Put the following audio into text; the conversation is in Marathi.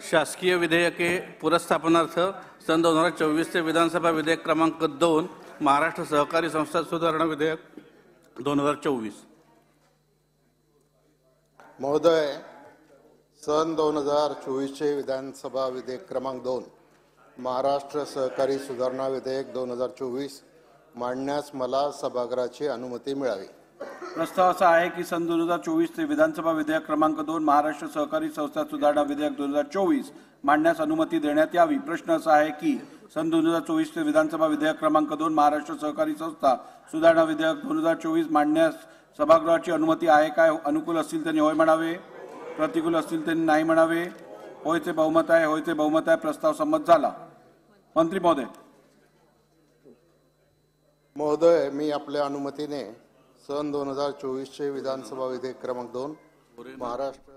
शासकीय विधेयके पुरस्थापनार्थ सन 2024 चे विधानसभा विधेयक क्रमांक 2 महाराष्ट्र सहकारी संस्था सुधारणा विधेयक 2024। महोदय, सन 2024 चे विधानसभा विधेयक क्रमांक 2 महाराष्ट्र सहकारी सुधारणा विधेयक 2024 मांडण्यास मला सभागृहाची अनुमती मिळावी। प्रस्ताव असा आहे की सन 2024 चे विधानसभा विधेयक क्रमांक 2 महाराष्ट्र सहकारी संस्था सुधारणा विधेयक 2024 मांडण्यास अनुमती देण्यात यावी। प्रश्न असा आहे की सन 2024 चे विधानसभा विधेयक क्रमांक 2 महाराष्ट्र सहकारी संस्था सुधारणा विधेयक 2024 मांडण्यास सभागृहाची अनुमती आहे काय? अनुकूल असतील त्यांनी होय म्हणावे, प्रतिकूल असतील त्यांनी नाही म्हणावे। होयचे बहुमत आहे, होयचे बहुमत आहे। प्रस्ताव संमत झाला। मंत्री महोदय। महोदय, मी आपल्या अनुमतीने सन 2024 चे विधानसभा विधेयक क्रमांक 2 महाराष्ट्र